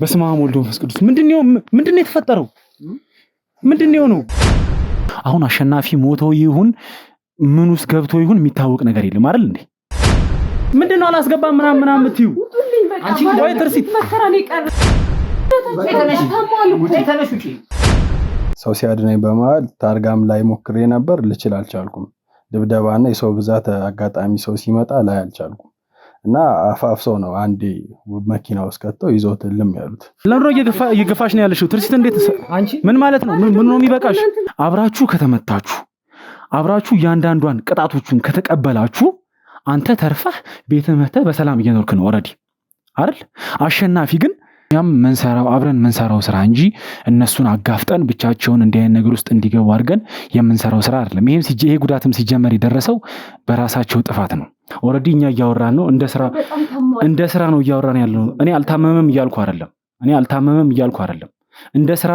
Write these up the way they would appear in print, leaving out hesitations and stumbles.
በስመ አብ ወወልድ ወመንፈስ ቅዱስ ምንድነው የተፈጠረው? ምንድነው ነው? አሁን አሸናፊ ሞቶ ይሁን ምን ውስጥ ገብቶ ይሁን የሚታወቅ ነገር የለም አይደል እንዴ? ምንድነው አላስገባም ምናምን የምትዩ አንቺ ወይ ትርሲት ሰው ሲያድነኝ በመሃል ታርጋም ላይ ሞክሬ ነበር ልችል አልቻልኩም። ድብደባና የሰው ብዛት አጋጣሚ ሰው ሲመጣ ላይ አልቻልኩም እና አፋፍሰው ነው አንዴ መኪና ውስጥ ከተው ይዞትልም ያሉት። ለምሮ እየገፋሽ ነው ያለሽው ትርሲት። እንዴት አንቺ ምን ማለት ነው? ምን ነው የሚበቃሽ? አብራችሁ ከተመታችሁ አብራችሁ ያንዳንዷን ቅጣቶቹን ከተቀበላችሁ አንተ ተርፈህ ቤተ መተህ በሰላም እየኖርክ ነው ኦሬዲ አይደል? አሸናፊ ግን ያም መንሰራው አብረን መንሰራው ስራ እንጂ እነሱን አጋፍጠን ብቻቸውን እንዲህ አይነት ነገር ውስጥ እንዲገቡ አድርገን የምንሰራው ስራ አይደለም። ይሄ ጉዳትም ሲጀመር የደረሰው በራሳቸው ጥፋት ነው። ኦሬዲ እኛ እያወራን ነው እንደ ስራ ነው እያወራን ያለው። እኔ አልታመመም እያልኩ አይደለም። እንደ ስራ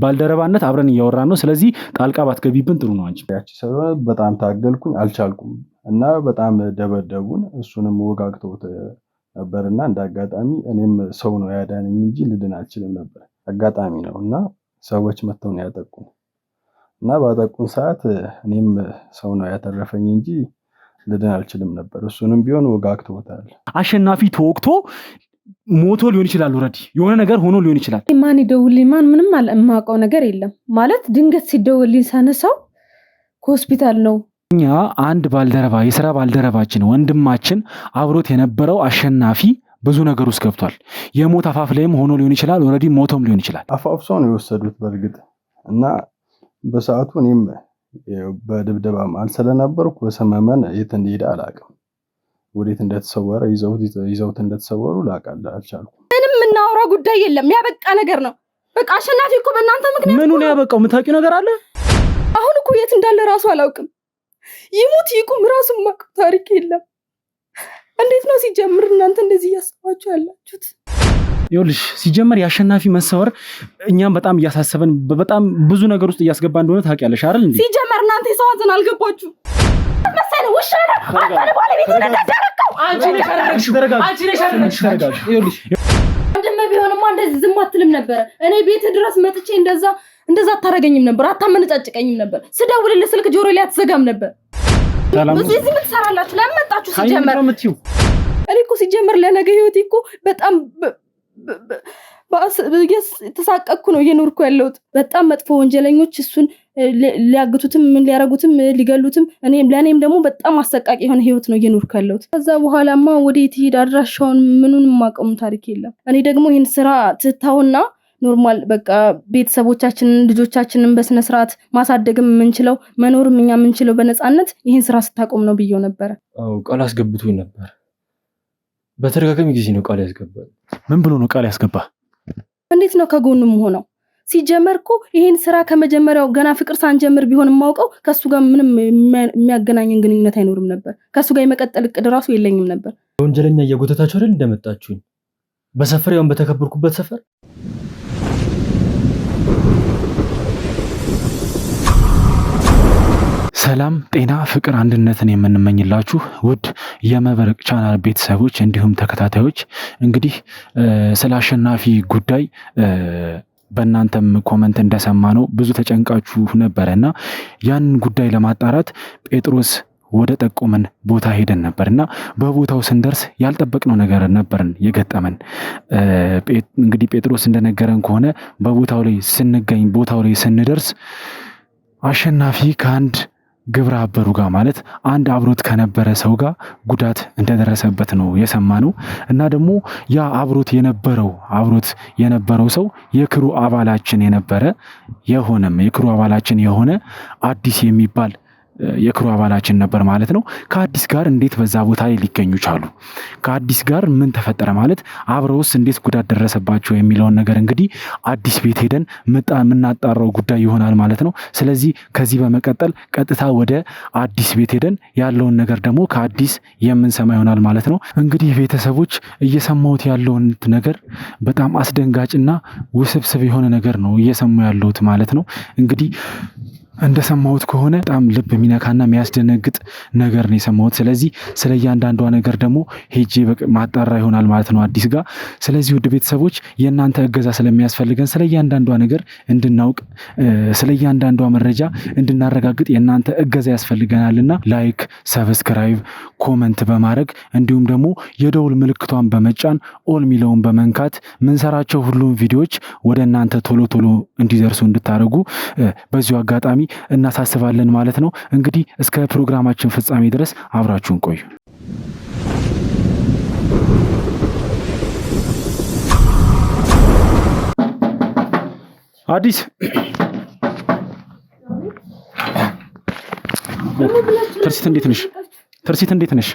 ባልደረባነት አብረን እያወራን ነው። ስለዚህ ጣልቃ ባትገቢብን ጥሩ ነው። አንቺ ያቺ ሰው በጣም ታገልኩኝ አልቻልኩም እና በጣም ደበደቡን። እሱንም ወጋግተውት ነበርና እንዳጋጣሚ እኔም ሰው ነው ያዳነኝ እንጂ ልድን አልችልም ነበር። አጋጣሚ ነው እና ሰዎች መተው ነው ያጠቁን እና ባጠቁን ሰዓት እኔም ሰው ነው ያተረፈኝ እንጂ ልድን አልችልም ነበር። እሱንም ቢሆን ወጋግተውታል። አሸናፊ ተወቅቶ ሞቶ ሊሆን ይችላል። ኦሬዲ የሆነ ነገር ሆኖ ሊሆን ይችላል። ማን ይደውልልኝ ማን ምንም የማውቀው ነገር የለም ማለት ድንገት ሲደውልልኝ ሳነሳው ሆስፒታል ነው። እኛ አንድ ባልደረባ የሥራ ባልደረባችን ወንድማችን አብሮት የነበረው አሸናፊ ብዙ ነገር ውስጥ ገብቷል። የሞት አፋፍ ላይም ሆኖ ሊሆን ይችላል። ኦሬዲ ሞቶም ሊሆን ይችላል። አፋፍሰው ነው የወሰዱት በርግጥ እና በሰዓቱ እኔም በድብደባ መሃል ስለነበርኩ በሰመመን የት እንደሄደ አላውቅም። ወዴት እንደተሰወረ ይዘውት እንደተሰወሩ ላውቃለሁ አልቻልኩም። ምንም እናወራ ጉዳይ የለም። ያበቃ ነገር ነው በቃ። አሸናፊ እኮ በእናንተ ምክንያት ምኑ ነው ያበቃው? የምታውቂው ነገር አለ? አሁን እኮ የት እንዳለ ራሱ አላውቅም። ይሙት ይቁም ራሱ ማውቀው ታሪክ የለም። እንዴት ነው ሲጀምር እናንተ እንደዚህ እያሰባችሁ ያላችሁት? ይኸውልሽ ሲጀመር የአሸናፊ መሰወር እኛም በጣም እያሳሰበን በጣም ብዙ ነገር ውስጥ እያስገባ እንደሆነ ታውቂያለሽ አይደል እንዴ? ሲጀመር እናንተ የሰው ሀዘን አልገባችሁ መሰለ ውሻ ነው አንተ ባለቤት እንደደረከው አንቺ ነሽ አረጋግሽ። ይኸውልሽ ወንድም ቢሆንማ እንደዚህ ዝም አትልም ነበር። እኔ ቤት ድረስ መጥቼ እንደዛ አታረገኝም ነበር፣ አታመነጫጭቀኝም ነበር። ስደውልልህ ስልክ ጆሮ ላይ አትዘጋም ነበር። እዚህ ምን ትሰራላችሁ? ለምን መጣችሁ? ሲጀመር እኔ እኮ ሲጀመር ለነገ ህይወቴ እኮ በጣም ተሳቀቅኩ ነው እየኖርኩ ያለሁት። በጣም መጥፎ ወንጀለኞች እሱን ሊያግቱትም ምን ሊያረጉትም ሊገሉትም ለእኔም ደግሞ በጣም አሰቃቂ የሆነ ህይወት ነው እየኖርኩ ያለሁት። ከዛ በኋላማ ወዴት ሄድ አድራሻውን ምኑን ማቀሙ ታሪክ የለም። እኔ ደግሞ ይህን ስራ ትታውና ኖርማል በቃ ቤተሰቦቻችንን ልጆቻችንን በስነ ስርዓት ማሳደግም የምንችለው መኖርም እኛ የምንችለው በነፃነት ይህን ስራ ስታቆም ነው ብዬው ነበረ። አዎ ቃል አስገብቶኝ ነበር። በተደጋጋሚ ጊዜ ነው ቃል ያስገባል። ምን ብሎ ነው ቃል ያስገባ? እንዴት ነው ከጎኑም ሆነው? ሲጀመር እኮ ይሄን ስራ ከመጀመሪያው ገና ፍቅር ሳንጀምር ቢሆን የማውቀው ከሱ ጋር ምንም የሚያገናኘን ግንኙነት አይኖርም ነበር። ከሱ ጋር የመቀጠል እቅድ ራሱ የለኝም ነበር። ወንጀለኛ እየጎተታችሁ አይደል እንደመጣችሁኝ በሰፈር ያውን በተከበርኩበት ሰፈር ሰላም ጤና ፍቅር አንድነትን የምንመኝላችሁ ውድ የመብረቅ ቻናል ቤተሰቦች እንዲሁም ተከታታዮች እንግዲህ ስለ አሸናፊ ጉዳይ በእናንተም ኮመንት እንደሰማ ነው ብዙ ተጨንቃችሁ ነበረና ያን ጉዳይ ለማጣራት ጴጥሮስ ወደ ጠቆመን ቦታ ሄደን ነበርና በቦታው ስንደርስ ያልጠበቅነው ነገር ነበርን የገጠመን። እንግዲህ ጴጥሮስ እንደነገረን ከሆነ በቦታው ላይ ስንደርስ አሸናፊ ከአንድ ግብረ አበሩ ጋር ማለት አንድ አብሮት ከነበረ ሰው ጋር ጉዳት እንደደረሰበት ነው የሰማነው። እና ደግሞ ያ አብሮት የነበረው ሰው የክሩ አባላችን የሆነ አዲስ የሚባል የክሩ አባላችን ነበር ማለት ነው። ከአዲስ ጋር እንዴት በዛ ቦታ ላይ ሊገኙ ቻሉ? ከአዲስ ጋር ምን ተፈጠረ ማለት አብረውስ እንዴት ጉዳት ደረሰባቸው የሚለውን ነገር እንግዲህ አዲስ ቤት ሄደን የምናጣራው ጉዳይ ይሆናል ማለት ነው። ስለዚህ ከዚህ በመቀጠል ቀጥታ ወደ አዲስ ቤት ሄደን ያለውን ነገር ደግሞ ከአዲስ የምንሰማ ይሆናል ማለት ነው። እንግዲህ ቤተሰቦች እየሰማሁት ያለውን ነገር በጣም አስደንጋጭና ውስብስብ የሆነ ነገር ነው እየሰማሁ ያለሁት ማለት ነው። እንግዲህ እንደሰማሁት ከሆነ በጣም ልብ የሚነካና የሚያስደነግጥ ነገር ነው የሰማሁት። ስለዚህ ስለ እያንዳንዷ ነገር ደግሞ ሄጄ ማጣራ ይሆናል ማለት ነው አዲስ ጋር። ስለዚህ ውድ ቤተሰቦች የእናንተ እገዛ ስለሚያስፈልገን ስለ እያንዳንዷ ነገር እንድናውቅ ስለ እያንዳንዷ መረጃ እንድናረጋግጥ የእናንተ እገዛ ያስፈልገናልና ላይክ፣ ሰብስክራይብ፣ ኮመንት በማድረግ እንዲሁም ደግሞ የደውል ምልክቷን በመጫን ኦል ሚለውን በመንካት ምንሰራቸው ሁሉም ቪዲዮዎች ወደ እናንተ ቶሎ ቶሎ እንዲደርሱ እንድታደርጉ በዚሁ አጋጣሚ እናሳስባለን ማለት ነው። እንግዲህ እስከ ፕሮግራማችን ፍጻሜ ድረስ አብራችሁን ቆዩ። አዲስ ትርሲት እንዴት ነሽ? ትርሲት እንዴት ነሽ?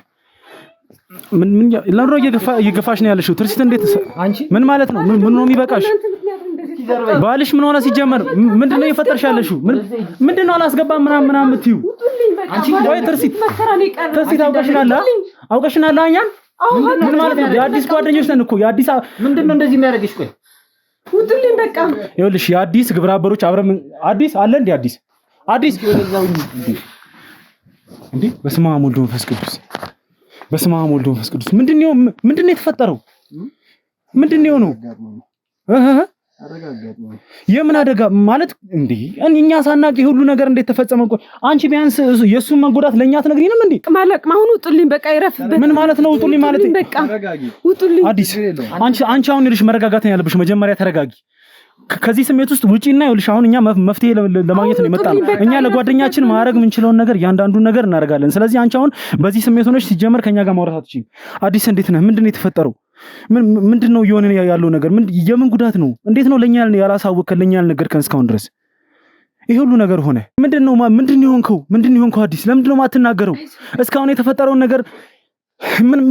ምን ለምሮ እየገፋሽ ነው ያለሽው? ትርሲት እንዴት ምን ማለት ነው? ምን ነው የሚበቃሽ? ባልሽ ምን ሆነ? ሲጀመር ምንድነው እየፈጠርሽ ያለሽው? ምንድነው አላስገባም ምናምን የምትይው? ወይ ትርሲት አውቀሽናል እኛን ምን ማለት ነው? የአዲስ ጓደኞች ነን እኮ የአዲስ ምንድነው እንደዚህ የሚያደርግሽ? ቆይ ውጡልኝ በቃ። ይኸውልሽ የአዲስ ግብረ አበሮች አብረን አዲስ አለ እንዴ? አዲስ እንዴ በስመ አብ ወወልድ ወመንፈስ ቅዱስ በስመ አብ ወወልድ ወመንፈስ ቅዱስ። ምንድነው የተፈጠረው? ምንድነው ነው? የምን አደጋ ማለት እንዴ? እኛ ሳናቅ ሁሉ ነገር እንዴት ተፈጸመ? ቆይ አንቺ ቢያንስ የሱን መጎዳት ለኛ አትነግሪንም እንዴ? ማሁን ውጡልኝ በቃ ይረፍበት። ምን ማለት ነው ውጡልኝ ማለት? በቃ ውጡልኝ። አዲስ አንቺ አሁን ልሽ መረጋጋት ነው ያለብሽ። መጀመሪያ ተረጋጊ። ከዚህ ስሜት ውስጥ ውጪና ይኸውልሽ አሁን እኛ መፍትሄ ለማግኘት ነው የመጣነው። እኛ ለጓደኛችን ማድረግ የምንችለውን ነገር እያንዳንዱን ነገር እናደርጋለን። ስለዚህ አንቺ አሁን በዚህ ስሜት ሆነሽ ሲጀመር ከኛ ጋር ማውራት አትችይም። አዲስ እንዴት ነህ? ምንድነው የተፈጠረው? ምንድነው እየሆነ ያለው ነገር? የምን ጉዳት ነው? እንዴት ነው ለኛ ያላሳወቅከን ለኛ ያልነገርከን እስካሁን ድረስ? ይሄ ሁሉ ነገር ሆነ። ምንድነው የሆንከው? አዲስ ለምንድነው የማትናገረው? እስካሁን የተፈጠረውን ነገር ምን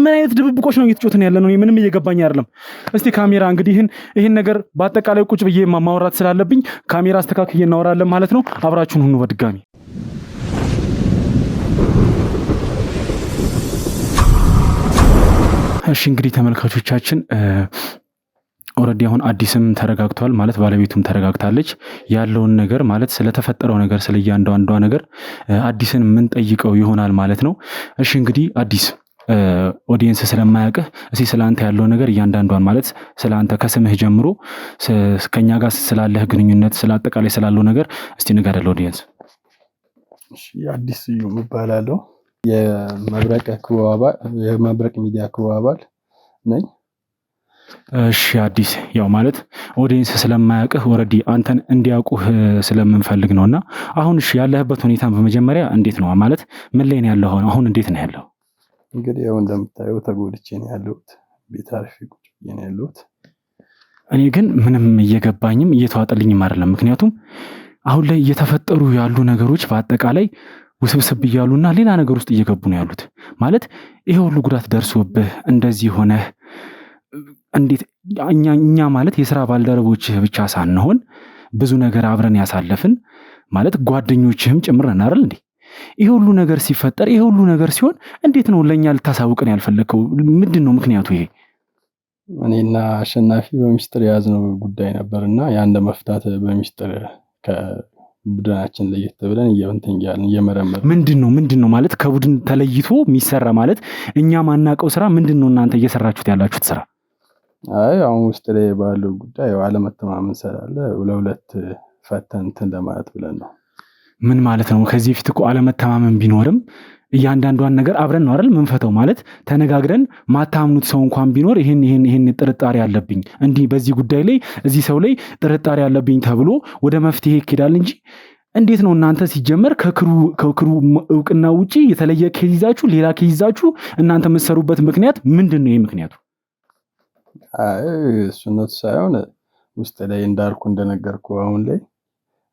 አይነት ድብብቆች ነው እየተጮተን ያለ ነው? ምንም እየገባኝ አይደለም። እስቲ ካሜራ እንግዲህ ይሄን ነገር በአጠቃላይ ቁጭ ብዬ ማውራት ስላለብኝ ካሜራ አስተካክዬ እናወራለን ማለት ነው። አብራችሁን ሁኑ በድጋሚ። እሺ እንግዲህ ተመልካቾቻችን ኦልሬዲ አሁን አዲስም ተረጋግቷል ማለት ባለቤቱም ተረጋግታለች። ያለውን ነገር ማለት ስለተፈጠረው ነገር ስለ እያንዳንዷ ነገር አዲስን ምን ጠይቀው ይሆናል ማለት ነው። እሺ እንግዲህ አዲስ ኦዲየንስ ስለማያውቅህ እስቲ ስላንተ ያለው ነገር እያንዳንዷን ማለት ስላንተ ከስምህ ጀምሮ ከኛ ጋር ስላለህ ግንኙነት ስላጠቃላይ ስላለው ነገር እስቲ ንገረን ለኦዲየንስ። እሺ አዲስ ስዩም እባላለሁ። የመብረቅ ሚዲያ ክሩ አባል ነኝ። እሺ አዲስ ያው ማለት ኦዲየንስ ስለማያውቅህ ኦልሬዲ አንተን እንዲያውቁህ ስለምንፈልግ ነውና አሁን እሺ ያለህበት ሁኔታ በመጀመሪያ እንዴት ነው ማለት ምን ላይ ነው ያለው? አሁን እንዴት ነው ያለው? እንግዲህ ያው እንደምታየው ተጎድቼ ነው ያለሁት። ቤት አርፌ ቁጭ ብዬ ነው ያለሁት። እኔ ግን ምንም እየገባኝም እየተዋጠልኝም አይደለም። ምክንያቱም አሁን ላይ እየተፈጠሩ ያሉ ነገሮች በአጠቃላይ ውስብስብ እያሉና ሌላ ነገር ውስጥ እየገቡ ነው ያሉት። ማለት ይሄ ሁሉ ጉዳት ደርሶብህ እንደዚህ ሆነህ እንዴት እኛ ማለት የሥራ ባልደረቦችህ ብቻ ሳንሆን ብዙ ነገር አብረን ያሳለፍን ማለት ጓደኞችህም ጭምር ነን አይደል እንዴ? ይሄ ሁሉ ነገር ሲፈጠር ይሄ ሁሉ ነገር ሲሆን እንዴት ነው ለኛ ልታሳውቀን ያልፈለከው? ምንድነው ምክንያቱ? ይሄ እኔና አሸናፊ በሚስጥር የያዝነው ጉዳይ ነበርና ያን ለመፍታት በሚስጥር ከቡድናችን ለየት ብለን እየመረመርን ምንድነው ማለት ከቡድን ተለይቶ የሚሰራ ማለት እኛ ማናቀው ስራ ምንድነው እናንተ እየሰራችሁት ያላችሁት ስራ? አይ አሁን ውስጥ ላይ ባለው ጉዳይ አለመተማመን ስላለ ለሁለት ፈተን እንትን ለማለት ብለን ነው። ምን ማለት ነው? ከዚህ በፊት እኮ አለመተማመን ቢኖርም እያንዳንዷን ነገር አብረን ነው አይደል ምንፈተው? ማለት ተነጋግረን ማታምኑት ሰው እንኳን ቢኖር ይሄን ጥርጣሬ አለብኝ እንዲህ በዚህ ጉዳይ ላይ እዚህ ሰው ላይ ጥርጣሬ አለብኝ ተብሎ ወደ መፍትሄ ይኬዳል እንጂ እንዴት ነው እናንተ ሲጀመር ከክሩ እውቅና ውጪ የተለየ ኬዝ ይዛችሁ ሌላ ኬዝ ይዛችሁ እናንተ የምትሰሩበት ምክንያት ምንድነው? ይሄ ምክንያቱ እሱነት ሳይሆን ውስጥ ላይ እንዳልኩ እንደነገርኩ አሁን ላይ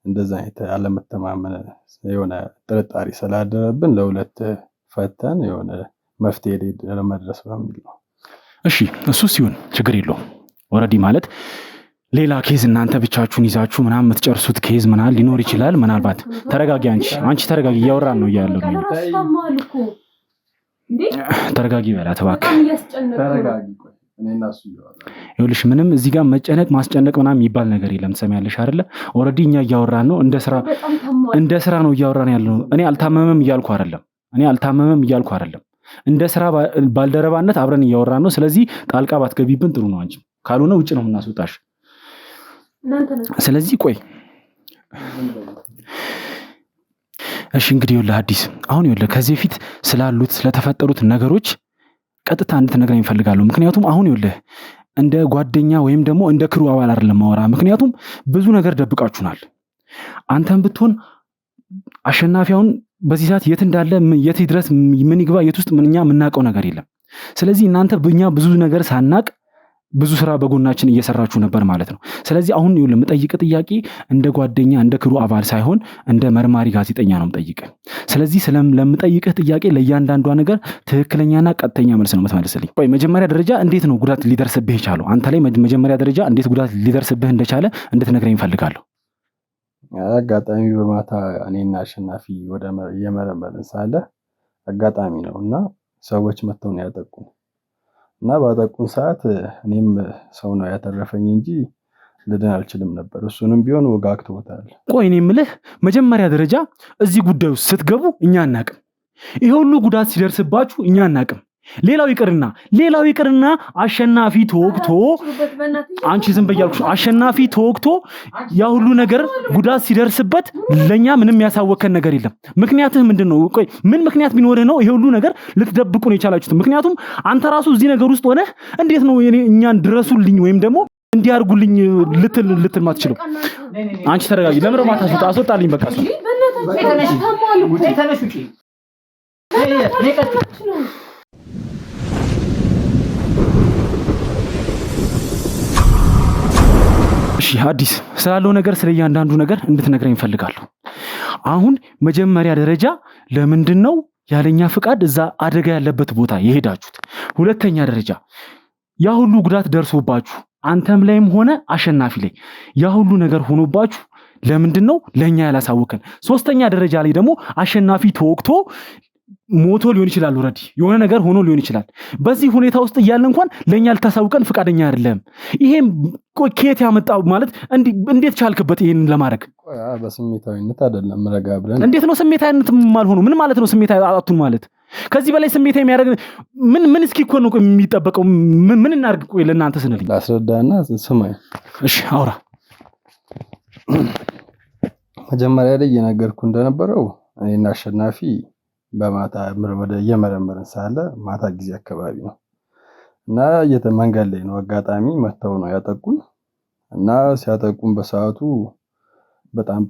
እንደዛ አይነት አለመተማመን የሆነ ጥርጣሬ ስላደረብን ለሁለት ፈተን የሆነ መፍትሄ ለመድረስ በሚል ነው። እሺ እሱ ሲሆን ችግር የለውም። ኦልሬዲ ማለት ሌላ ኬዝ እናንተ ብቻችሁን ይዛችሁ ምናምን የምትጨርሱት ኬዝ ምናምን ሊኖር ይችላል። ምናልባት ተረጋጊ፣ አንቺ ተረጋጊ። እያወራን ነው እያለው ተረጋጊ በላት እባክህ። ተረጋጊ ይኸውልሽ ምንም እዚህ ጋር መጨነቅ ማስጨነቅ ምናምን የሚባል ነገር የለም። ትሰሚያለሽ አይደለ? ኦልሬዲ እኛ እያወራን ነው፣ እንደ ስራ ነው እያወራን ያለው። እኔ አልታመመም እያልኩ አይደለም። እንደ ስራ ባልደረባነት አብረን እያወራን ነው። ስለዚህ ጣልቃ ባትገቢብን ጥሩ ነው። አንቺ ካልሆነ ውጭ ነው የምናስወጣሽ። ስለዚህ ቆይ እሺ እንግዲህ ይኸውልህ አዲስ፣ አሁን ይኸውልህ ከዚህ በፊት ስላሉት ስለተፈጠሩት ነገሮች ቀጥታ እንድትነግረኝ እፈልጋለሁ። ምክንያቱም አሁን ይኸውልህ እንደ ጓደኛ ወይም ደግሞ እንደ ክሩ አባል አይደለም ማወራ። ምክንያቱም ብዙ ነገር ደብቃችሁናል። አንተም ብትሆን አሸናፊያውን በዚህ ሰዓት የት እንዳለ የት ድረስ ምን ይግባ የት ውስጥ እኛ የምናውቀው ነገር የለም። ስለዚህ እናንተ በእኛ ብዙ ነገር ሳናቅ ብዙ ስራ በጎናችን እየሰራችሁ ነበር ማለት ነው። ስለዚህ አሁን ይኸውልህ የምጠይቅህ ጥያቄ እንደ ጓደኛ እንደ ክሩ አባል ሳይሆን እንደ መርማሪ ጋዜጠኛ ነው የምጠይቅህ። ስለዚህ ለምጠይቅህ ጥያቄ ለእያንዳንዷ ነገር ትክክለኛና ቀጥተኛ መልስ ነው የምትመልስልኝ። ቆይ መጀመሪያ ደረጃ እንዴት ነው ጉዳት ሊደርስብህ የቻለው? አንተ ላይ መጀመሪያ ደረጃ እንዴት ጉዳት ሊደርስብህ እንደቻለ እንድትነግረኝ እፈልጋለሁ። አጋጣሚ በማታ እኔና አሸናፊ ወደ እየመረመርን ሳለ አጋጣሚ ነው እና ሰዎች መጥተው ነው ያጠቁን እና ባጠቁን ሰዓት እኔም ሰው ነው ያተረፈኝ እንጂ ልድን አልችልም ነበር። እሱንም ቢሆን ወጋግቶታል። ቆይ እኔ የምልህ መጀመሪያ ደረጃ እዚህ ጉዳይ ውስጥ ስትገቡ እኛ አናቅም። ይሄ ሁሉ ጉዳት ሲደርስባችሁ እኛ አናቅም። ሌላው ይቅርና አሸናፊ ተወግቶ አንቺ ዝም በያልኩሽ አሸናፊ ተወግቶ ያ ሁሉ ነገር ጉዳት ሲደርስበት ለኛ ምንም ያሳወከን ነገር የለም። ምክንያትህ ምንድነው? ቆይ ምን ምክንያት ቢኖርህ ነው ይሄ ሁሉ ነገር ልትደብቁ ነው የቻላችሁት? ምክንያቱም አንተ ራሱ እዚህ ነገር ውስጥ ሆነህ እንዴት ነው እኛን ድረሱልኝ ወይም ደግሞ እንዲያርጉልኝ ልትል ማትችለው? አንቺ ተረጋጊ። ለምን ነው ማታስወጣ? አስወጣልኝ በቃ እሱ እሺ አዲስ ስላለው ነገር ስለ እያንዳንዱ ነገር እንድትነግረኝ እፈልጋለሁ። አሁን መጀመሪያ ደረጃ ለምንድነው ያለኛ ፍቃድ እዛ አደጋ ያለበት ቦታ የሄዳችሁት? ሁለተኛ ደረጃ ያ ሁሉ ጉዳት ደርሶባችሁ አንተም ላይም ሆነ አሸናፊ ላይ ያ ሁሉ ነገር ሆኖባችሁ ለምንድነው ለኛ ያላሳወከን? ሶስተኛ ደረጃ ላይ ደግሞ አሸናፊ ተወግቶ ሞቶ ሊሆን ይችላል፣ ኦሬዲ የሆነ ነገር ሆኖ ሊሆን ይችላል። በዚህ ሁኔታ ውስጥ እያለ እንኳን ለኛ ልታሳውቀን ፍቃደኛ አይደለም። ይሄም ከየት ያመጣው ማለት እንዴት ቻልክበት ይሄን ለማድረግ? በስሜታዊነት አይደለም ረጋ ብለን። እንዴት ነው ስሜታዊነት ማልሆነው? ምን ማለት ነው ስሜታዊ አጡን ማለት? ከዚህ በላይ ስሜታዊ የሚያደርግ ምን እስኪ እኮ ነው የሚጠበቀው? ምን እናድርግ? ቆይ ለእናንተ ስንልኝ ላስረዳና ስማኝ። እሺ አውራ። መጀመሪያ ላይ እየነገርኩ እንደነበረው እኔና አሸናፊ በማታ ወደ እየመረመርን ሳለ ማታ ጊዜ አካባቢ ነው እና መንገድ ላይ ነው አጋጣሚ መተው ነው ያጠቁን እና ሲያጠቁን በሰዓቱ በጣም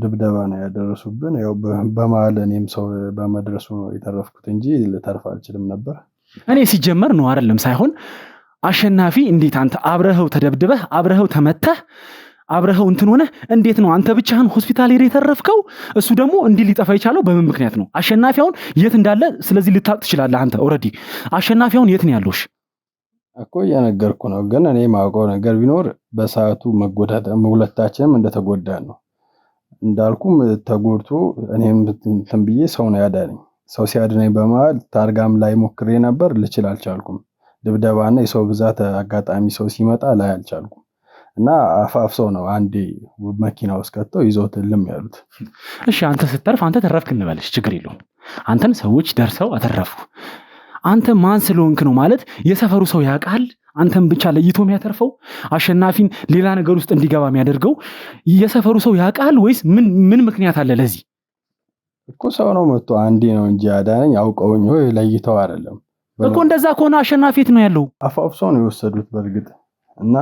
ድብደባ ነው ያደረሱብን። ያው በመሀል እኔም ሰው በመድረሱ ነው የተረፍኩት እንጂ ልተርፍ አልችልም ነበር። እኔ ሲጀመር ነው አይደለም ሳይሆን አሸናፊ እንዴት አንተ አብረኸው ተደብድበህ አብረኸው ተመተህ አብረኸው እንትን ሆነ እንዴት ነው አንተ ብቻህን ሆስፒታል ሄደህ የተረፍከው? እሱ ደግሞ እንዲህ ሊጠፋ የቻለው በምን ምክንያት ነው? አሸናፊውን የት እንዳለ ስለዚህ ልታውቅ ትችላለህ አንተ። ኦሬዲ አሸናፊውን የት ነው ያለውሽ እኮ እየነገርኩ ነው። ግን እኔ ማውቀው ነገር ቢኖር በሰዓቱ መጎዳት ሁለታችንም እንደተጎዳን ነው። እንዳልኩም ተጎድቶ እኔም እንትን ብዬ ሰው ነው ያዳነኝ። ሰው ሲያድነኝ በመሃል ታርጋም ላይ ሞክሬ ነበር፣ ልችል አልቻልኩም። ድብደባና የሰው ብዛት አጋጣሚ ሰው ሲመጣ ላይ አልቻልኩም እና አፋፍሰው ነው አንዴ መኪና ውስጥ ከተው ይዘውት ልም ያሉት። እሺ አንተ ስትተርፍ አንተ ተረፍክ እንበልሽ፣ ችግር የለውም። አንተን ሰዎች ደርሰው አተረፉ። አንተ ማን ስለሆንክ ነው ማለት የሰፈሩ ሰው ያውቃል? አንተን ብቻ ለይቶ የሚያተርፈው አሸናፊን ሌላ ነገር ውስጥ እንዲገባ የሚያደርገው የሰፈሩ ሰው ያውቃል ወይስ ምን ምክንያት አለ ለዚህ? እኮ ሰው ነው መጥቶ አንዴ ነው እንጂ ያዳነኝ አውቀውኝ ወይ ለይተው አይደለም እኮ። እንደዛ ከሆነ አሸናፊ የት ነው ያለው? አፋፍሰው ነው የወሰዱት በርግጥ። እና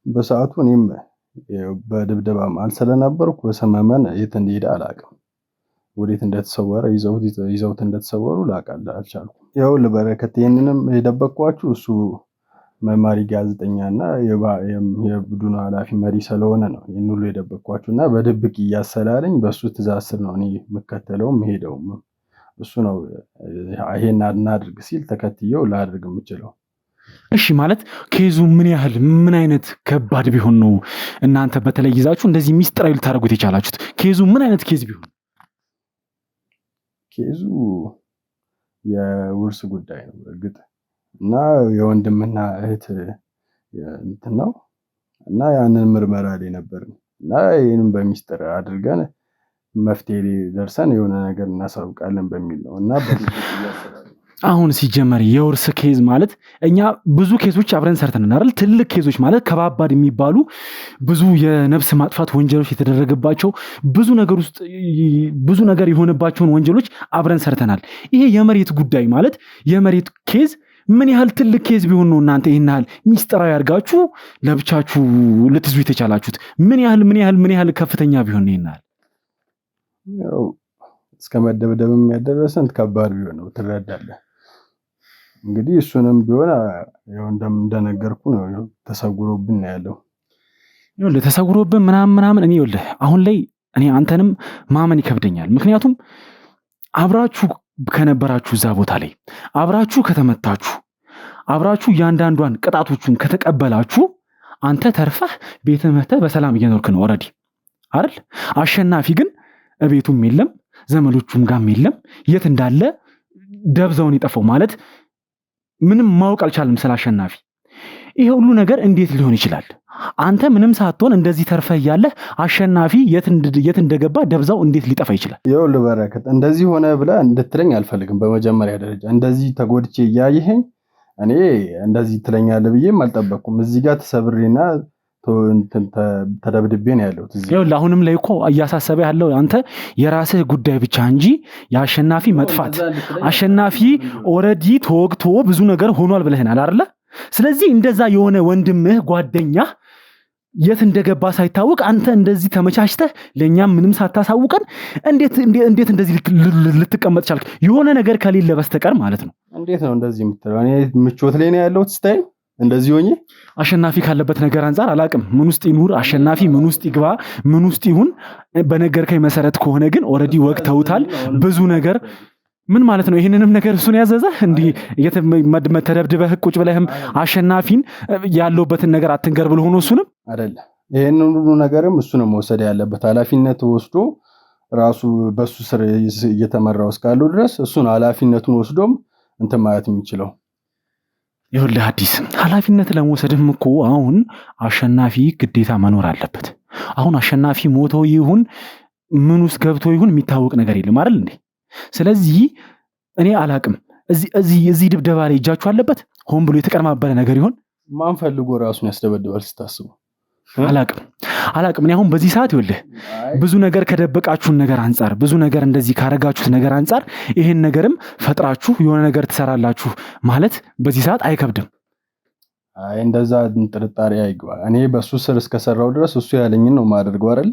በሰዓቱ እኔም በድብደባ መሃል ስለነበርኩ በሰመመን የት እንደሄደ አላውቅም። ወዴት እንደተሰወረ ይዘውት እንደተሰወሩ ላውቃለሁ አልቻልኩም። ያው ለበረከት ይሄንንም የደበቅኳችሁ እሱ መማሪ ጋዜጠኛና የቡድኑ ኃላፊ መሪ ስለሆነ ነው ይሄን ሁሉ የደበቅኳችሁና በድብቅ እያሰላለኝ በሱ ትእዛዝ ስር ነው እኔ የምከተለውም ሄደውም እሱ ነው ይሄን እናድርግ ሲል ተከትየው ላድርግ የምችለው። እሺ ማለት ኬዙ ምን አይነት ከባድ ቢሆን ነው እናንተ በተለይ ይዛችሁ እንደዚህ ሚስጥራዊ ልታደርጉት የቻላችሁት? ኬዙ ምን አይነት ኬዝ ቢሆን? ኬዙ የውርስ ጉዳይ ነው። እርግጥ እና የወንድምና እህት እንትን ነው እና ያንን ምርመራ ላይ ነበር እና ይሄንን በሚስጥር አድርገን መፍትሄ ደርሰን የሆነ ነገር እናሳውቃለን በሚል ነው እና አሁን ሲጀመር የውርስ ኬዝ ማለት እኛ ብዙ ኬዞች አብረን ሰርተናል አይደል? ትልቅ ኬዞች ማለት ከባባድ የሚባሉ ብዙ የነፍስ ማጥፋት ወንጀሎች የተደረገባቸው ብዙ ነገር የሆነባቸውን ወንጀሎች አብረን ሰርተናል። ይሄ የመሬት ጉዳይ ማለት የመሬት ኬዝ ምን ያህል ትልቅ ኬዝ ቢሆን ነው እናንተ ይሄን ያህል ሚስጥራዊ አድርጋችሁ ለብቻችሁ ልትይዙ የተቻላችሁት? ምን ያህል ከፍተኛ ቢሆን ነው ይሄን ያህል ያው እስከ መደብደብም ያደረሰን ከባድ ቢሆን ነው ትረዳለህ። እንግዲህ እሱንም ቢሆን ያው እንደነገርኩ ነው ተሰውሮብን ያለው። ይኸውልህ ተሰውሮብን ምናምን እኔ ይኸውልህ አሁን ላይ እኔ አንተንም ማመን ይከብደኛል። ምክንያቱም አብራችሁ ከነበራችሁ እዛ ቦታ ላይ አብራችሁ ከተመታችሁ አብራችሁ ያንዳንዷን ቅጣቶቹን ከተቀበላችሁ አንተ ተርፈህ ቤትህ መተህ በሰላም እየኖርክ ነው ኦሬዲ አይደል? አሸናፊ ግን እቤቱም የለም ዘመዶቹም ጋም የለም። የት እንዳለ ደብዛውን ይጠፋው ማለት ምንም ማወቅ አልቻለም ስለ አሸናፊ። ይሄ ሁሉ ነገር እንዴት ሊሆን ይችላል? አንተ ምንም ሳትሆን እንደዚህ ተርፈህ ያለህ አሸናፊ የት እንደገባ ደብዛው እንዴት ሊጠፋ ይችላል? ይኸውልህ በረከት እንደዚህ ሆነ ብለህ እንድትለኝ አልፈልግም። በመጀመሪያ ደረጃ እንደዚህ ተጎድቼ እያየኸኝ እኔ እንደዚህ ትለኛለህ ብዬም አልጠበቅኩም። እዚህ ጋር ተሰብሬና ተደብድቤ ነው ያለሁት። ይኸውልህ አሁንም ላይ እኮ እያሳሰበ ያለው አንተ የራስህ ጉዳይ ብቻ እንጂ የአሸናፊ መጥፋት አሸናፊ ኦሬዲ ተወግቶ ብዙ ነገር ሆኗል ብለህናል አይደለ? ስለዚህ እንደዛ የሆነ ወንድምህ ጓደኛ የት እንደገባ ሳይታወቅ አንተ እንደዚህ ተመቻችተህ ለኛም ምንም ሳታሳውቀን እንዴት እንደዚህ ልትቀመጥ ቻልክ? የሆነ ነገር ከሌለ በስተቀር ማለት ነው። እንዴት ነው እንደዚህ የምትለው? እኔ ምቾት ላይ ነው ያለሁት ስታይ እንደዚህ ሆኜ አሸናፊ ካለበት ነገር አንፃር አላቅም ምን ውስጥ ይኑር አሸናፊ ምን ውስጥ ይግባ ምን ውስጥ ይሁን በነገርከኝ መሰረት ከሆነ ግን ኦሬዲ ወቅተውታል ብዙ ነገር ምን ማለት ነው? ይሄንንም ነገር እሱን ያዘዘህ እንዲህ ተደብድበህ ቁጭ ብለህም አሸናፊን ያለውበትን ነገር አትንገር ብሎ ሆኖ እሱንም አይደለ ይሄንን ሁሉ ነገርም እሱንም መውሰድ ያለበት ኃላፊነት ወስዶ ራሱ በሱ ስር እየተመራው እስካለው ድረስ እሱን ኃላፊነቱን ወስዶም እንትን ማለት የሚችለው ይኸውልህ አዲስ ኃላፊነት ለመውሰድም እኮ አሁን አሸናፊ ግዴታ መኖር አለበት። አሁን አሸናፊ ሞቶ ይሁን ምን ውስጥ ገብቶ ይሁን የሚታወቅ ነገር የለም አይደል እንዴ? ስለዚህ እኔ አላቅም እዚህ ድብደባ ላይ እጃችሁ አለበት ሆን ብሎ የተቀነባበረ ነገር ይሆን? ማን ፈልጎ ራሱን ያስደበድባል ስታስቡ? አላቅም እኔ አሁን በዚህ ሰዓት ይኸውልህ ብዙ ነገር ከደበቃችሁን ነገር አንፃር ብዙ ነገር እንደዚህ ካረጋችሁት ነገር አንፃር ይሄን ነገርም ፈጥራችሁ የሆነ ነገር ትሰራላችሁ ማለት በዚህ ሰዓት አይከብድም። አይ እንደዛ ጥርጣሬ አይግባ። እኔ በሱ ስር እስከሰራው ድረስ እሱ ያለኝን ነው ማድረገው አይደል?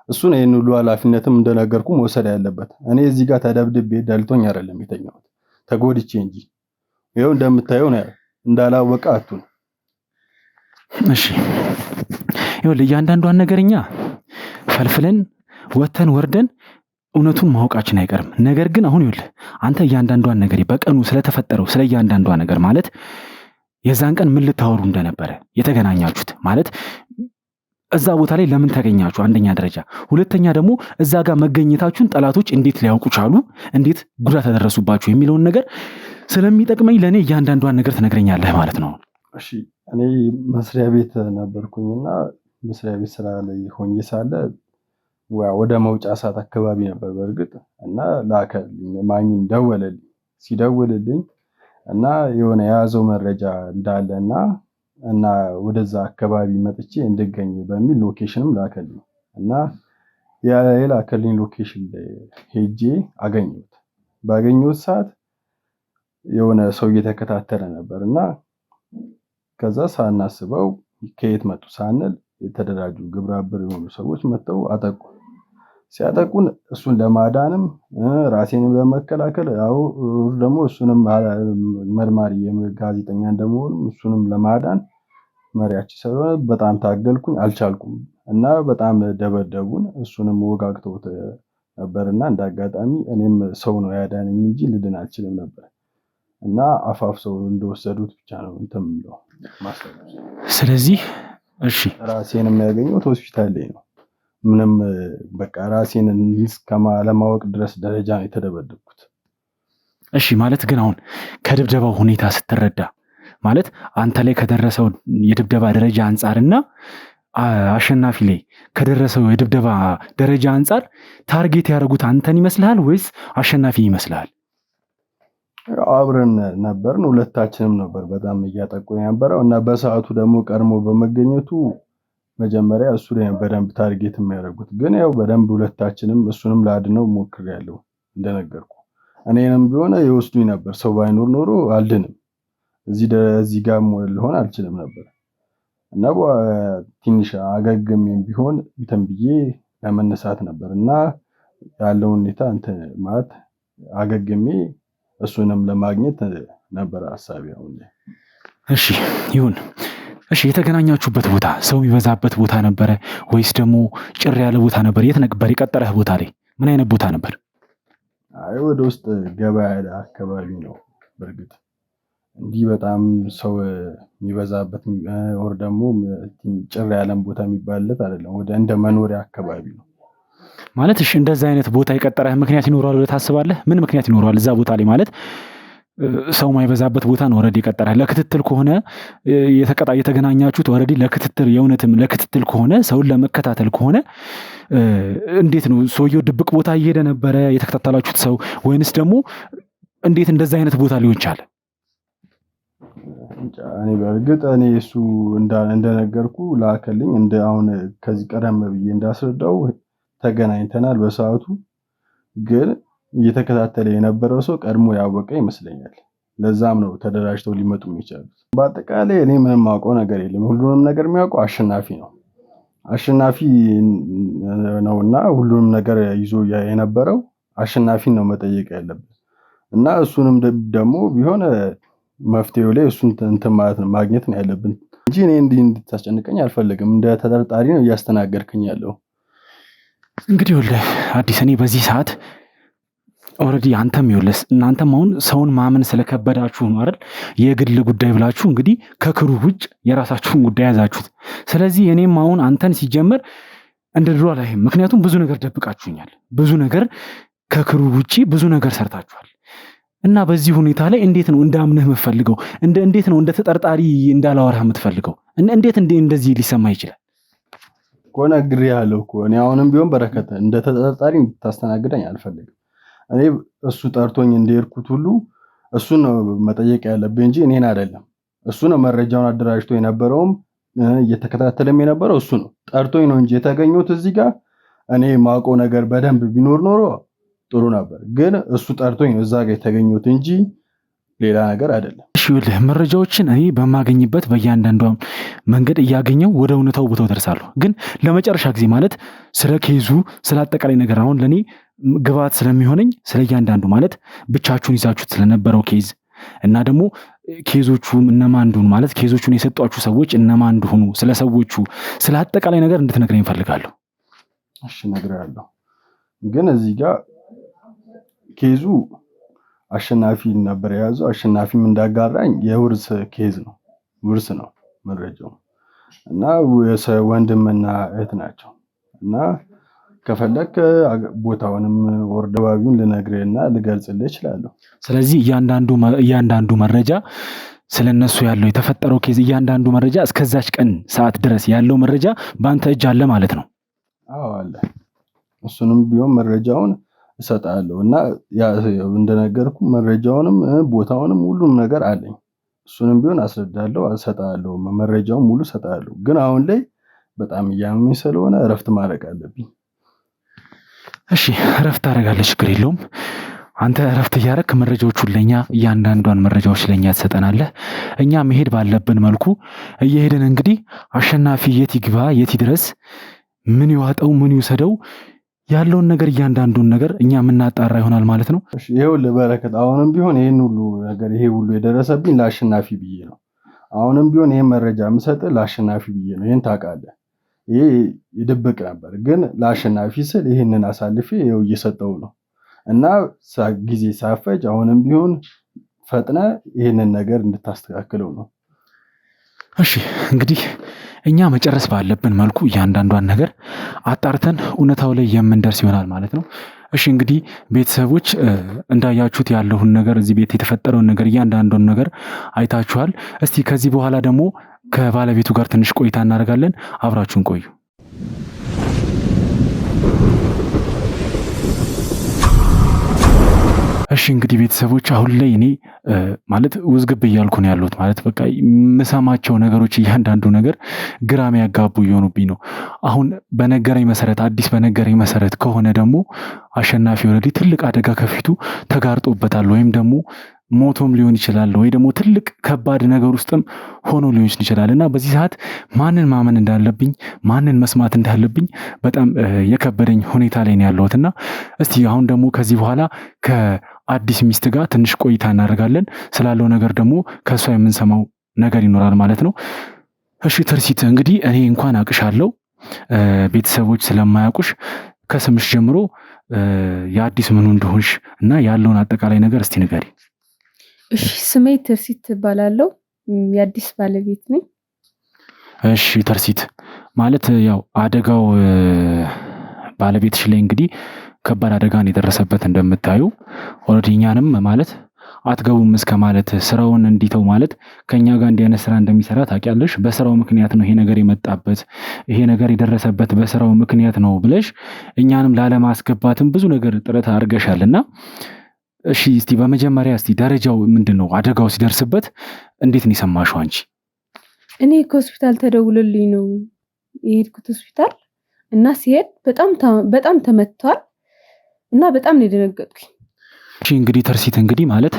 እሱን ይሄን ሁሉ ኃላፊነትም እንደነገርኩ መውሰድ ያለበት። እኔ እዚህ ጋር ተደብድቤ ደልቶኝ አይደለም የተኛሁት ተጎድቼ እንጂ ይሄው እንደምታየው ነው እንዳላወቀ አቱን። እሺ ይኸውልህ እያንዳንዷን ነገርኛ ፈልፍለን ወተን ወርደን እውነቱን ማወቃችን አይቀርም። ነገር ግን አሁን ይኸውልህ አንተ እያንዳንዷን ነገር በቀኑ ስለተፈጠረው ስለ እያንዳንዷ ነገር ማለት የዛን ቀን ምን ልታወሩ እንደነበረ የተገናኛችሁት ማለት እዛ ቦታ ላይ ለምን ተገኛችሁ? አንደኛ ደረጃ። ሁለተኛ ደግሞ እዛ ጋር መገኘታችሁን ጠላቶች እንዴት ሊያውቁ ቻሉ? እንዴት ጉዳት ተደረሱባችሁ የሚለውን ነገር ስለሚጠቅመኝ ለኔ እያንዳንዷን ነገር ትነግረኛለህ ማለት ነው። እሺ እኔ መስሪያ ቤት ነበርኩኝና መስሪያ ቤት ስራ ላይ ሆኜ ሳለ ወደ መውጫ ሰዓት አካባቢ ነበር በእርግጥ እና ላከልኝ ማኝን ደወለልኝ። ሲደውልልኝ እና የሆነ የያዘው መረጃ እንዳለና እና ወደዛ አካባቢ መጥቼ እንድገኝ በሚል ሎኬሽንም ላከልኝ እና የላከልኝ ሎኬሽን ላይ ሄጄ አገኘሁት። ባገኘሁት ሰዓት የሆነ ሰው እየተከታተለ ነበርና ከዛ ሳናስበው ከየት መጡ ሳንል የተደራጁ ግብረ አበር የሆኑ ሰዎች መጥተው አጠቁ። ሲያጠቁን እሱን ለማዳንም ራሴንም ለመከላከል ያው ደግሞ እሱንም መርማሪ የጋዜጠኛ እንደመሆኑ እሱንም ለማዳን መሪያችን ስለሆነ በጣም ታገልኩኝ፣ አልቻልኩም እና በጣም ደበደቡን። እሱንም ወጋግተውት ነበርና እንዳጋጣሚ እኔም ሰው ነው ያዳነኝ እንጂ ልድን አልችልም ነበር እና አፋፍ ሰው እንደወሰዱት ብቻ ነው እንተምለው ማስተካከል። ስለዚህ እሺ ራሴንም ያገኘሁት ሆስፒታል ላይ ነው። ምንም በቃ ራሴን ለማወቅ ድረስ ደረጃ ነው የተደበደብኩት። እሺ ማለት ግን አሁን ከድብደባው ሁኔታ ስትረዳ ማለት አንተ ላይ ከደረሰው የድብደባ ደረጃ አንጻርና አሸናፊ ላይ ከደረሰው የድብደባ ደረጃ አንጻር ታርጌት ያደረጉት አንተን ይመስልሃል ወይስ አሸናፊ ይመስልሃል? አብረን ነበርን፣ ሁለታችንም ነበር በጣም እያጠቁ የነበረው እና በሰዓቱ ደግሞ ቀድሞ በመገኘቱ መጀመሪያ እሱ ላይ በደንብ ታርጌት የሚያደርጉት። ግን ያው በደንብ ሁለታችንም እሱንም ላድነው ሞክሬያለሁ። እንደነገርኩ እኔንም ቢሆን ይወስዱኝ ነበር። ሰው ባይኖር ኖሮ አልድንም፣ እዚህ ጋር ልሆን አልችልም ነበር እና ትንሽ አገግሜም ቢሆን እንትን ብዬ ለመነሳት ነበር እና ያለው ሁኔታ እንትን ማለት አገግሜ እሱንም ለማግኘት ነበር ሐሳቤ አሁን። እሺ ይሁን። እሺ የተገናኛችሁበት ቦታ ሰው የሚበዛበት ቦታ ነበረ ወይስ ደግሞ ጭር ያለ ቦታ ነበር? የት ነበር የቀጠረህ ቦታ ላይ ምን አይነት ቦታ ነበር? አይ ወደ ውስጥ ገባ ያለ አካባቢ ነው። በእርግጥ እንዲህ በጣም ሰው የሚበዛበት ወር ደግሞ ጭር ያለም ቦታ የሚባልለት አይደለም። ወደ እንደ መኖሪያ አካባቢ ነው ማለት። እሺ እንደዛ አይነት ቦታ የቀጠረህ ምክንያት ይኖረዋል ብለህ ታስባለህ? ምን ምክንያት ይኖረዋል እዛ ቦታ ላይ? ማለት ሰው ማይበዛበት ቦታ ነው ኦልሬዲ የቀጠረህ። ለክትትል ከሆነ የተገናኛችሁት ኦልሬዲ ለክትትል፣ የእውነትም ለክትትል ከሆነ ሰውን ለመከታተል ከሆነ እንዴት ነው ሰውየው ድብቅ ቦታ እየሄደ ነበረ የተከታተላችሁት ሰው ወይንስ ደግሞ እንዴት እንደዛ አይነት ቦታ ሊሆን ቻለ? እኔ በእርግጥ እኔ እሱ እንደነገርኩ ላከልኝ አሁን ከዚህ ቀደም ብዬ እንዳስረዳው ተገናኝተናል በሰዓቱ። ግን እየተከታተለ የነበረው ሰው ቀድሞ ያወቀ ይመስለኛል። ለዛም ነው ተደራጅተው ሊመጡ የሚችሉት። በአጠቃላይ እኔ ምንም ማውቀው ነገር የለም። ሁሉንም ነገር የሚያውቀው አሸናፊ ነው። አሸናፊ ነውና ሁሉንም ነገር ይዞ የነበረው አሸናፊን ነው መጠየቅ ያለብን እና እሱንም ደግሞ ቢሆን መፍትሄው ላይ እሱን እንትን ማለት ነው ማግኘት ነው ያለብን እንጂ እኔ እንድታስጨንቀኝ አልፈልግም። እንደ ተጠርጣሪ ነው እያስተናገድከኝ ያለው። እንግዲህ ወልደህ አዲስ፣ እኔ በዚህ ሰዓት ኦልሬዲ አንተም ይኸውልህ እናንተም አሁን ሰውን ማመን ስለከበዳችሁ ነው አይደል የግል ጉዳይ ብላችሁ እንግዲህ ከክሩ ውጭ የራሳችሁን ጉዳይ ያዛችሁት። ስለዚህ እኔም አሁን አንተን ሲጀመር እንደ ድሮ አላይም። ምክንያቱም ብዙ ነገር ደብቃችሁኛል፣ ብዙ ነገር ከክሩ ውጪ ብዙ ነገር ሰርታችኋል እና በዚህ ሁኔታ ላይ እንዴት ነው እንዳምንህ የምትፈልገው? እንዴት ነው እንደ ተጠርጣሪ እንዳላወራህ የምትፈልገው? እንዴት እንደዚህ ሊሰማ ይችላል? ነግሬሃለሁ እኮ እኔ አሁንም ቢሆን በረከተ እንደ ተጠርጣሪ እንድታስተናግደኝ አልፈልግም። እኔ እሱ ጠርቶኝ እንደሄድኩት ሁሉ እሱን ነው መጠየቅ ያለብኝ እንጂ እኔን አይደለም። እሱ ነው መረጃውን አደራጅቶ የነበረውም እየተከታተለም የነበረው እሱ ነው። ጠርቶኝ ነው እንጂ የተገኘሁት እዚህ ጋር። እኔ ማውቀው ነገር በደንብ ቢኖር ኖሮ ጥሩ ነበር። ግን እሱ ጠርቶኝ ነው እዛ ጋር የተገኘሁት እንጂ ሌላ ነገር አይደለም። እሺ ይኸውልህ መረጃዎችን እኔ በማገኝበት በእያንዳንዷ መንገድ እያገኘው ወደ እውነታው ቦታው ደርሳለሁ። ግን ለመጨረሻ ጊዜ ማለት ስለ ኬዙ ስለ አጠቃላይ ነገር አሁን ለኔ ግብዓት ስለሚሆነኝ ስለ እያንዳንዱ ማለት ብቻችሁን ይዛችሁት ስለነበረው ኬዝ እና ደግሞ ኬዞቹም እነማን እንደሆኑ ማለት ኬዞቹን የሰጧችሁ ሰዎች እነማን እንደሆኑ ስለ ሰዎቹ ስለ አጠቃላይ ነገር እንድትነግረኝ እፈልጋለሁ። እሺ እነግርሃለሁ። ግን እዚህ ጋር ኬዙ አሸናፊ ነበር የያዘው። አሸናፊም እንዳጋራኝ የውርስ ኬዝ ነው፣ ውርስ ነው መረጃው እና ወንድምና እህት ናቸው እና ከፈለክ ቦታውንም ወርደባቢውን ልነግርህና ልገልጽልህ እችላለሁ። ስለዚህ እያንዳንዱ መረጃ ስለነሱ ያለው የተፈጠረው ኬዝ እያንዳንዱ መረጃ እስከዛች ቀን ሰዓት ድረስ ያለው መረጃ በአንተ እጅ አለ ማለት ነው? አዎ አለ። እሱንም ቢሆን መረጃውን እሰጣለሁ እና እንደነገርኩ መረጃውንም ቦታውንም ሁሉም ነገር አለኝ። እሱንም ቢሆን አስረዳለሁ፣ እሰጣለሁ፣ መረጃውን ሙሉ እሰጣለሁ። ግን አሁን ላይ በጣም እያመመኝ ስለሆነ እረፍት ማድረግ አለብኝ። እሺ እረፍት ታደርጋለህ፣ ችግር የለውም። አንተ እረፍት እያደረክ መረጃዎቹን ለኛ እያንዳንዷን መረጃዎች ለኛ ትሰጠናለህ። እኛ መሄድ ባለብን መልኩ እየሄድን እንግዲህ አሸናፊ የት ይግባ የት ይድረስ፣ ምን ይዋጠው ምን ይውሰደው ያለውን ነገር እያንዳንዱን ነገር እኛ የምናጣራ ይሆናል ማለት ነው። እሺ ይኸውልህ በረከት፣ አሁንም ቢሆን ይሄን ሁሉ ነገር ይሄ ሁሉ የደረሰብኝ ለአሸናፊ ብዬ ነው። አሁንም ቢሆን ይሄን መረጃ የምሰጥህ ለአሸናፊ ብዬ ነው። ይሄን ታውቃለህ። ይሄ ይደብቅ ነበር፣ ግን ለአሸናፊ ስል ይሄንን አሳልፌ ይኸው እየሰጠው ነው እና ጊዜ ሳፈጅ አሁንም ቢሆን ፈጥነ ይሄንን ነገር እንድታስተካክለው ነው። እሺ እንግዲህ እኛ መጨረስ ባለብን መልኩ እያንዳንዷን ነገር አጣርተን እውነታው ላይ የምንደርስ ይሆናል ማለት ነው። እሺ እንግዲህ ቤተሰቦች እንዳያችሁት ያለውን ነገር እዚህ ቤት የተፈጠረውን ነገር እያንዳንዱን ነገር አይታችኋል። እስቲ ከዚህ በኋላ ደግሞ ከባለቤቱ ጋር ትንሽ ቆይታ እናደርጋለን። አብራችሁን ቆዩ። እሺ እንግዲህ ቤተሰቦች አሁን ላይ እኔ ማለት ውዝግብ እያልኩ ነው ያለሁት። ማለት በቃ የምሰማቸው ነገሮች እያንዳንዱ ነገር ግራም ያጋቡ እየሆኑብኝ ነው። አሁን በነገረኝ መሰረት አዲስ በነገረኝ መሰረት ከሆነ ደግሞ አሸናፊ ኦልሬዲ ትልቅ አደጋ ከፊቱ ተጋርጦበታል ወይም ደግሞ ሞቶም ሊሆን ይችላል ወይ ደግሞ ትልቅ ከባድ ነገር ውስጥም ሆኖ ሊሆን ይችላል እና በዚህ ሰዓት ማንን ማመን እንዳለብኝ ማንን መስማት እንዳለብኝ በጣም የከበደኝ ሁኔታ ላይ ነው ያለሁት እና እስቲ አሁን ደግሞ ከዚህ በኋላ ከአዲስ ሚስት ጋር ትንሽ ቆይታ እናደርጋለን። ስላለው ነገር ደግሞ ከእሷ የምንሰማው ነገር ይኖራል ማለት ነው። እሺ ትርሲት እንግዲህ እኔ እንኳን አቅሻለሁ፣ ቤተሰቦች ስለማያውቁሽ ከስምሽ ጀምሮ የአዲስ ምኑ እንደሆንሽ እና ያለውን አጠቃላይ ነገር እስቲ ንገሪ። እሺ ስሜ ትርሲት እባላለሁ። የአዲስ ባለቤት ነኝ። እሺ ትርሲት ማለት ያው አደጋው ባለቤትሽ ላይ እንግዲህ ከባድ አደጋን የደረሰበት እንደምታዩ ኦልሬዲ እኛንም ማለት አትገቡም እስከ ማለት ስራውን እንዲተው ማለት ከኛ ጋር እንዲህ አይነት ስራ እንደሚሰራ ታውቂያለሽ። በስራው ምክንያት ነው ይሄ ነገር የመጣበት፣ ይሄ ነገር የደረሰበት በስራው ምክንያት ነው ብለሽ እኛንም ላለማስገባትም ብዙ ነገር ጥረት አድርገሻልና እሺ እስቲ በመጀመሪያ እስቲ ደረጃው ምንድነው? አደጋው ሲደርስበት እንዴት ነው የሰማሽው አንቺ? እኔ ከሆስፒታል ተደውሎልኝ ነው የሄድኩት ሆስፒታል እና ሲሄድ በጣም ተመቷል እና በጣም ነው የደነገጥኩኝ። እሺ እንግዲህ ትርሲት እንግዲህ ማለት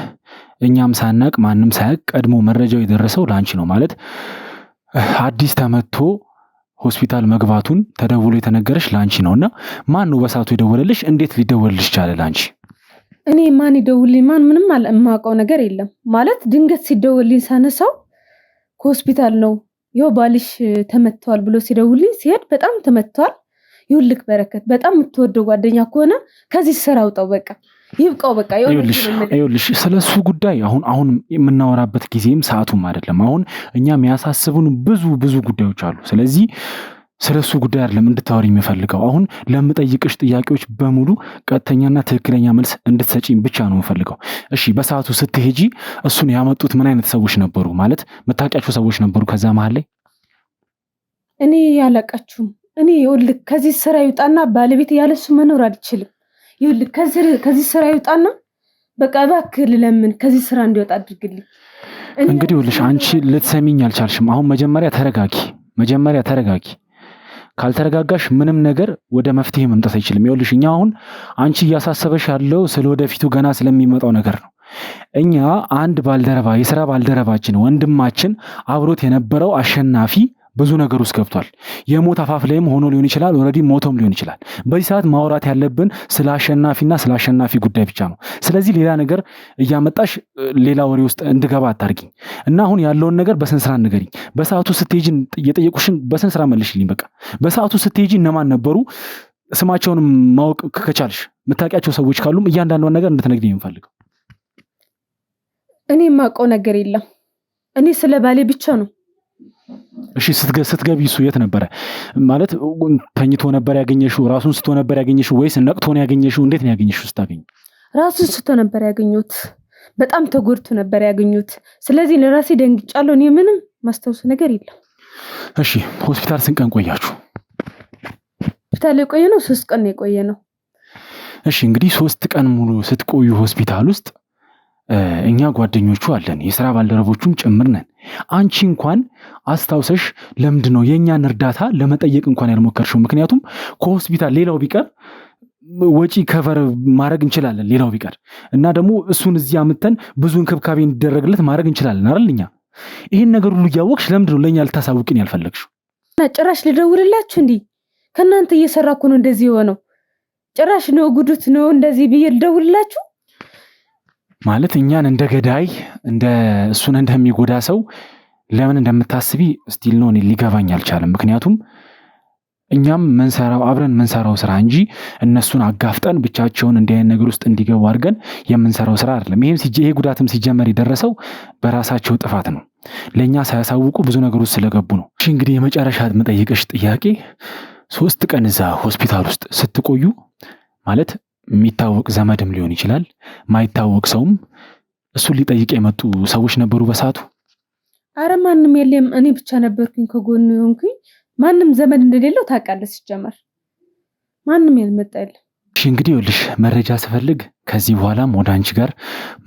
እኛም ሳናቅ ማንም ሳያቅ ቀድሞ መረጃው የደረሰው ላንቺ ነው ማለት አዲስ ተመቶ ሆስፒታል መግባቱን ተደውሎ የተነገረሽ ላንቺ ነውና ማን ነው በሰዓቱ የደወለልሽ? እንዴት ሊደወልልሽ ቻለ ላንቺ? እኔ ማን ይደውልልኝ ማን ምንም የማውቀው ነገር የለም ማለት ድንገት ሲደውልልኝ ሳነሳው ከሆስፒታል ነው ይኸው ባልሽ ተመቷል ብሎ ሲደውልልኝ ሲሄድ በጣም ተመቷል። ይኸውልህ በረከት በጣም የምትወደው ጓደኛ ከሆነ ከዚህ ስራ አውጣው በቃ ይብቃው በቃ ይኸውልሽ ስለሱ ጉዳይ አሁን የምናወራበት ጊዜም ሰዓቱም አይደለም። አሁን እኛ የሚያሳስቡን ብዙ ጉዳዮች አሉ። ስለዚህ ስለሱ ጉዳይ አይደለም እንድታወሪ የሚፈልገው። አሁን ለምጠይቅሽ ጥያቄዎች በሙሉ ቀጥተኛና ትክክለኛ መልስ እንድትሰጪኝ ብቻ ነው የምፈልገው። እሺ በሰዓቱ ስትሄጂ እሱን ያመጡት ምን አይነት ሰዎች ነበሩ? ማለት መታወቂያቸው ሰዎች ነበሩ ከዛ መሀል ላይ? እኔ ያላቃችሁም እኔ ይኸውልህ ከዚህ ስራ ይውጣና ባለቤት ያለሱ መኖር አልችልም። ይኸውልህ ከዚህ ስራ ይውጣና በቃ እባክህ ልለምን ከዚህ ስራ እንዲወጣ አድርግልኝ። እንግዲህ ይኸውልሽ አንቺ ልትሰሚኝ አልቻልሽም። አሁን መጀመሪያ ተረጋጊ። ካልተረጋጋሽ ምንም ነገር ወደ መፍትሄ መምጣት አይችልም። ይኸውልሽ እኛ አሁን አንቺ እያሳሰበሽ ያለው ስለወደፊቱ ገና ስለሚመጣው ነገር ነው። እኛ አንድ ባልደረባ የሥራ ባልደረባችን ወንድማችን አብሮት የነበረው አሸናፊ ብዙ ነገር ውስጥ ገብቷል። የሞት አፋፍ ላይም ሆኖ ሊሆን ይችላል፣ ኦልሬዲ ሞቶም ሊሆን ይችላል። በዚህ ሰዓት ማውራት ያለብን ስለ አሸናፊና ስለ አሸናፊ ጉዳይ ብቻ ነው። ስለዚህ ሌላ ነገር እያመጣሽ ሌላ ወሬ ውስጥ እንድገባ አታርጊኝ እና አሁን ያለውን ነገር በስነ ስርዓት ንገሪኝ። በሰዓቱ ስትሄጂ የጠየቁሽን በስነ ስርዓት መልሽልኝ። በቃ በሰዓቱ ስትሄጂ እነማን ነበሩ? ስማቸውን ማወቅ ከቻልሽ የምታውቂያቸው ሰዎች ካሉም እያንዳንዷን ነገር እንድትነግሪኝ የምፈልገው። እኔ የማውቀው ነገር የለም። እኔ ስለ ባሌ ብቻ ነው። እሺ ስትገቢ እሱ የት ነበረ? ማለት ተኝቶ ነበር ያገኘሽው? ራሱን ስቶ ነበር ያገኘሽው ወይስ ነቅቶ ነው ያገኘሽው? እንዴት ነው ያገኘሽው? ስታገኝ ራሱን ስቶ ነበር ያገኘሁት። በጣም ተጎድቶ ነበር ያገኘሁት። ስለዚህ ለራሴ ደንግጫለሁ። እኔ ምንም ማስታወስ ነገር የለም። እሺ ሆስፒታል ስንት ቀን ቆያችሁ? ሆስፒታል የቆየነው 3 ቀን ነው የቆየነው። እሺ እንግዲህ 3 ቀን ሙሉ ስትቆዩ ሆስፒታል ውስጥ እኛ ጓደኞቹ አለን፣ የሥራ ባልደረቦቹም ጭምር ነን። አንቺ እንኳን አስታውሰሽ ለምንድን ነው የእኛን እርዳታ ለመጠየቅ እንኳን ያልሞከርሽው? ምክንያቱም ከሆስፒታል ሌላው ቢቀር ወጪ ከቨር ማድረግ እንችላለን፣ ሌላው ቢቀር እና ደግሞ እሱን እዚህ አምጥተን ብዙ እንክብካቤ እንዲደረግለት ማድረግ እንችላለን አይደል? እኛ ይሄን ነገር ሁሉ እያወቅሽ ለምንድን ነው ለእኛ ልታሳውቅን ያልፈለግሽው? ጭራሽ ልደውልላችሁ እንዲህ ከእናንተ እየሰራ እኮ ነው እንደዚህ የሆነው። ጭራሽ ነው ጉዱት ነው እንደዚህ ብዬ ልደውልላችሁ ማለት እኛን እንደ ገዳይ እንደ እሱን እንደሚጎዳ ሰው ለምን እንደምታስቢ ስቲል ነው ሊገባኝ አልቻለም። ምክንያቱም እኛም መንሰራው አብረን መንሰራው ስራ እንጂ እነሱን አጋፍጠን ብቻቸውን እንዲህ አይነት ነገር ውስጥ እንዲገቡ አድርገን የምንሰራው ስራ አይደለም። ይሄ ጉዳትም ሲጀመር የደረሰው በራሳቸው ጥፋት ነው። ለኛ ሳያሳውቁ ብዙ ነገሮች ስለገቡ ነው። እሺ እንግዲህ የመጨረሻ የምጠይቅሽ ጥያቄ 3 ቀን እዛ ሆስፒታል ውስጥ ስትቆዩ ማለት የሚታወቅ ዘመድም ሊሆን ይችላል፣ ማይታወቅ ሰውም እሱን ሊጠይቅ የመጡ ሰዎች ነበሩ በሰዓቱ? አረ ማንም የለም፣ እኔ ብቻ ነበርኩኝ ከጎኑ የሆንኩኝ። ማንም ዘመድ እንደሌለው ታውቃለህ። ሲጀመር ማንም ያልመጣ የለም። እሺ እንግዲህ ይኸውልሽ መረጃ ስፈልግ ከዚህ በኋላም ወደ አንቺ ጋር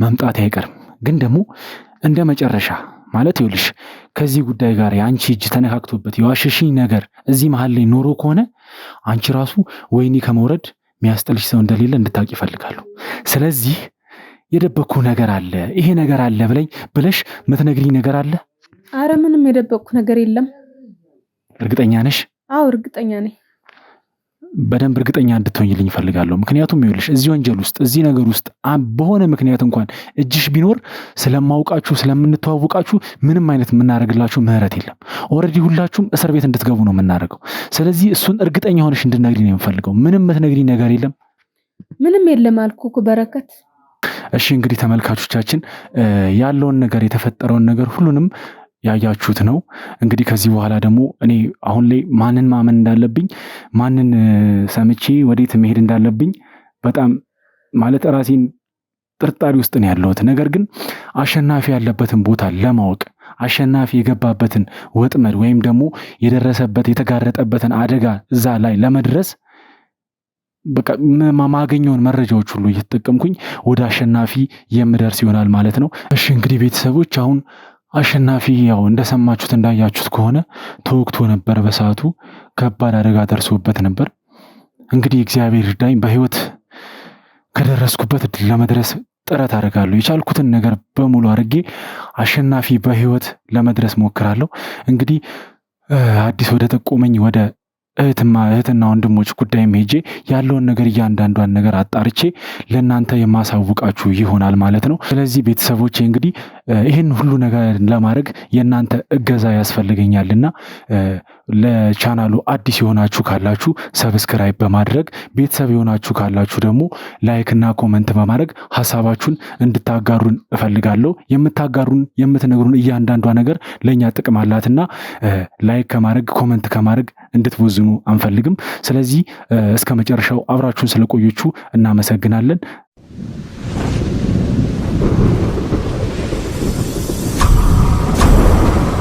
መምጣት አይቀርም። ግን ደግሞ እንደ መጨረሻ ማለት ይኸውልሽ ከዚህ ጉዳይ ጋር የአንቺ እጅ ተነካክቶበት የዋሸሽኝ ነገር እዚህ መሀል ላይ ኖሮ ከሆነ አንቺ ራሱ ወይኔ ከመውረድ የሚያስጥልሽ ሰው እንደሌለ እንድታውቂ ይፈልጋለሁ። ስለዚህ የደበኩ ነገር አለ፣ ይሄ ነገር አለ ብለሽ ምትነግሪኝ ነገር አለ? አረ ምንም የደበኩ ነገር የለም። እርግጠኛ ነሽ? አዎ እርግጠኛ ነኝ። በደንብ እርግጠኛ እንድትሆኝልኝ እፈልጋለሁ። ምክንያቱም ይኸውልሽ እዚህ ወንጀል ውስጥ እዚህ ነገር ውስጥ በሆነ ምክንያት እንኳን እጅሽ ቢኖር ስለማውቃችሁ ስለምንተዋወቃችሁ ምንም አይነት የምናደርግላችሁ ምህረት የለም። ኦልሬዲ ሁላችሁም እስር ቤት እንድትገቡ ነው የምናደርገው። ስለዚህ እሱን እርግጠኛ ሆነሽ እንድትነግሪኝ ነው የምፈልገው። ምንም የምትነግሪኝ ነገር የለም? ምንም የለም አልኩህ እኮ በረከት። እሺ እንግዲህ ተመልካቾቻችን ያለውን ነገር የተፈጠረውን ነገር ሁሉንም ያያችሁት ነው። እንግዲህ ከዚህ በኋላ ደግሞ እኔ አሁን ላይ ማንን ማመን እንዳለብኝ ማንን ሰምቼ ወዴት መሄድ እንዳለብኝ በጣም ማለት ራሴን ጥርጣሬ ውስጥ ነው ያለሁት። ነገር ግን አሸናፊ ያለበትን ቦታ ለማወቅ አሸናፊ የገባበትን ወጥመድ ወይም ደግሞ የደረሰበት የተጋረጠበትን አደጋ እዛ ላይ ለመድረስ በቃ ማገኘውን መረጃዎች ሁሉ እየተጠቀምኩኝ ወደ አሸናፊ የምደርስ ይሆናል ማለት ነው። እሺ እንግዲህ ቤተሰቦች አሁን አሸናፊ ያው እንደሰማችሁት እንዳያችሁት ከሆነ ተወግቶ ነበር። በሰዓቱ ከባድ አደጋ ደርሶበት ነበር። እንግዲህ እግዚአብሔር ይርዳኝ፣ በህይወት ከደረስኩበት ለመድረስ ጥረት አደርጋለሁ። የቻልኩትን ነገር በሙሉ አድርጌ አሸናፊ በህይወት ለመድረስ ሞክራለሁ። እንግዲህ አዲስ ወደ ጠቆመኝ ወደ እህትና ወንድሞች ጉዳይም ሄጄ ያለውን ነገር እያንዳንዷን ነገር አጣርቼ ለእናንተ የማሳውቃችሁ ይሆናል ማለት ነው። ስለዚህ ቤተሰቦቼ እንግዲህ ይህን ሁሉ ነገር ለማድረግ የእናንተ እገዛ ያስፈልገኛልና ለቻናሉ አዲስ የሆናችሁ ካላችሁ ሰብስክራይብ በማድረግ ቤተሰብ የሆናችሁ ካላችሁ ደግሞ ላይክ እና ኮመንት በማድረግ ሀሳባችሁን እንድታጋሩን እፈልጋለሁ። የምትነግሩን እያንዳንዷ ነገር ለእኛ ጥቅም አላትና ላይክ ከማድረግ ኮመንት ከማድረግ እንድትወዝኑ አንፈልግም። ስለዚህ እስከ መጨረሻው አብራችሁን ስለቆየችሁ እናመሰግናለን።